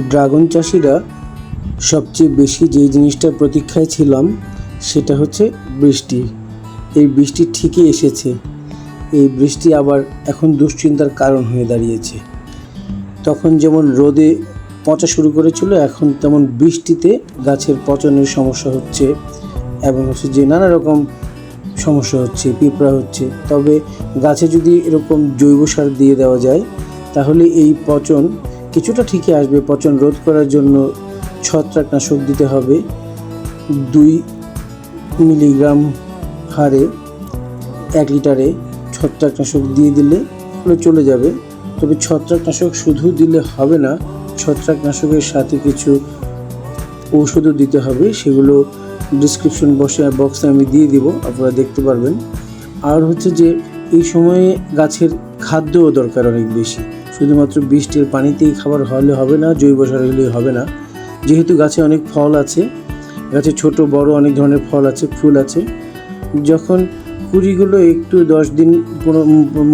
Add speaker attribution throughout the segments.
Speaker 1: Dragon চাষিরা সবচেয়ে বেশি যেই জিনিসটার প্রতীক্ষায় ছিলাম সেটা হচ্ছে বৃষ্টি। এই বৃষ্টি ঠিকই এসেছে। এই বৃষ্টি আবার এখন দুশ্চিন্তার কারণ হয়ে দাঁড়িয়েছে। তখন যেমন রোদে পচা শুরু করেছিল, এখন তেমন বৃষ্টিতে গাছের পচনের সমস্যা হচ্ছে এবং হচ্ছে যে নানা রকম সমস্যা হচ্ছে, পিঁপড়া হচ্ছে। তবে গাছে যদি এরকম জৈব সার দিয়ে দেওয়া যায় তাহলে এই পচন কিছুটা ঠিকই আসবে। পচন রোধ করার জন্য ছত্রাকনাশক দিতে হবে 2 মিলিগ্রাম হারে 1 লিটারে। ছত্রাকনাশক দিয়ে দিলে ওগুলো চলে যাবে। তবে ছত্রাকনাশক শুধু দিলে হবে না, ছত্রাকনাশকের সাথে কিছু ঔষধও দিতে হবে। সেগুলো ডিসক্রিপশন বক্সে আমি দিয়ে দিব, আপনারা দেখতে পারবেন। আর হচ্ছে যে এই সময়ে গাছের খাদ্যও দরকার অনেক বেশি। শুধুমাত্র বৃষ্টির পানিতেই খাবার হলে হবে না, জৈব সার হলেই হবে না। যেহেতু গাছে অনেক ফল আছে, গাছে ছোট বড় অনেক ধরনের ফল আছে, ফুল আছে। যখন কুড়িগুলো একটু 10 দিন কোনো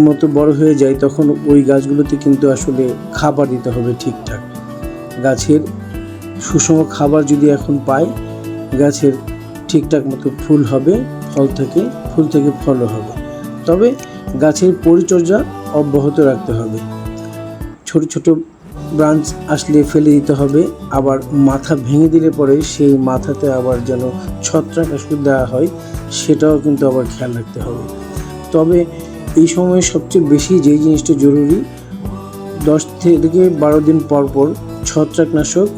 Speaker 1: মতো বড় হয়ে যায়, তখন ওই গাছগুলোতে কিন্তু আসলে খাবার দিতে হবে ঠিকঠাক। গাছের সুষম খাবার যদি এখন পায়, গাছের ঠিকঠাক মতো ফুল হবে, ফুল থেকে ফলও হবে। তবে গাছের পরিচর্যা অব্যাহত রাখতে হবে। ছোট ছোট ব্রাঞ্চ আসলে ফেলে দিতে হবে। আবার মাথা ভেঙে দিলে পরে সেই মাথাতে আবার যেন ছত্রাকনাশক দেওয়া হয়, সেটাও কিন্তু আবার খেয়াল রাখতে হবে। তবে এই সময় সবচেয়ে বেশি যেই জিনিসটা জরুরি, 10 থেকে 12 দিন পর পর ছত্রাকনাশক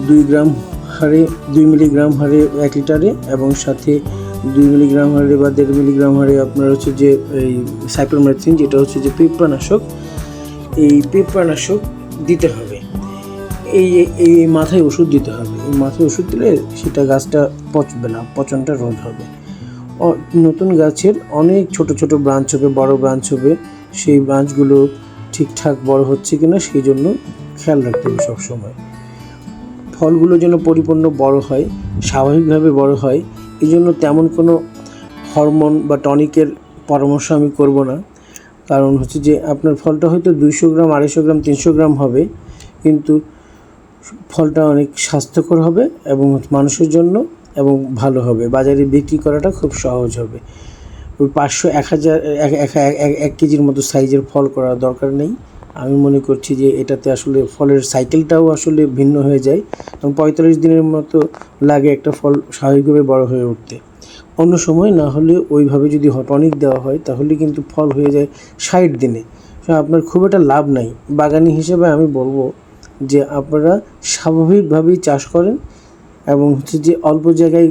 Speaker 1: 2 মিলিগ্রাম হারে 1 লিটারে এবং সাথে 2 মিলিগ্রাম হারে বা 1.5 মিলিগ্রাম হারে আপনার হচ্ছে যে এই সাইপ্রোমেথ্রিন, যেটা হচ্ছে যে পিঁপড়ানাশক, এই পিঁপড়ানাশক দিতে হবে। এই মাথায় ওষুধ দিতে হবে। এই মাথায় ওষুধ দিলে সেটা গাছটা পচবে না, পচনটা রোধ হবে। নতুন গাছের অনেক ছোট ছোট ব্রাঞ্চ হবে, বড় ব্রাঞ্চ হবে। সেই ব্রাঞ্চগুলো ঠিকঠাক বড় হচ্ছে কিনা সেই জন্য খেয়াল রাখতে হবে সবসময়। ফলগুলো যেন পরিপূর্ণ বড় হয়, স্বাভাবিকভাবে বড় হয়। এই জন্য তেমন কোনো হরমোন বা টনিকের পরামর্শ আমি করব না। কারণ হচ্ছে যে আপনার ফলটা হয়তো 200 গ্রাম, 250 গ্রাম, 300 গ্রাম হবে, কিন্তু ফলটা অনেক স্বাস্থ্যকর হবে এবং মানুষের জন্য এবং ভালো হবে। বাজারে বিক্রি করাটা খুব সহজ হবে। ওই 500, 1000, 1 কেজির মতো সাইজের ফল করার দরকার নেই। আমি মনে করছি যে এটাতে আসলে ফলের সাইকেলটাও আসলে ভিন্ন হয়ে যায় এবং 45 দিনের মতো লাগে একটা ফল স্বাভাবিকভাবে বড় হয়ে উঠতে। অন্য সময় না হলে ওইভাবে যদি টনিক দেওয়া হয় তাহলে কিন্তু ফল হয়ে যায় 60 দিনে। আপনার খুব একটা লাভ নাই। বাগানি হিসেবে আমি বলবো যে আপনারা স্বাভাবিকভাবেই চাষ করেন এবং হচ্ছে যে অল্প জায়গায়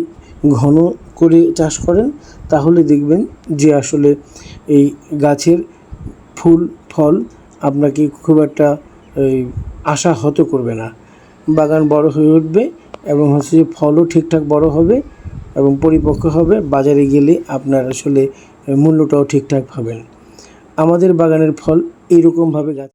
Speaker 1: ঘন করে চাষ করেন, তাহলে দেখবেন যে আসলে এই গাছের ফুল ফল আপনাকে খুব একটা আশাহত করবে না। বাগান বড় হয়ে উঠবে এবং হচ্ছে যে ফলও ঠিকঠাক বড় হবে এবং পরিপক্ক হবে। বাজারে গেলে আপনার আসলে মূল্যটাও ঠিকঠাক পাবেন। আমাদের বাগানের ফল এইরকমভাবে গাছ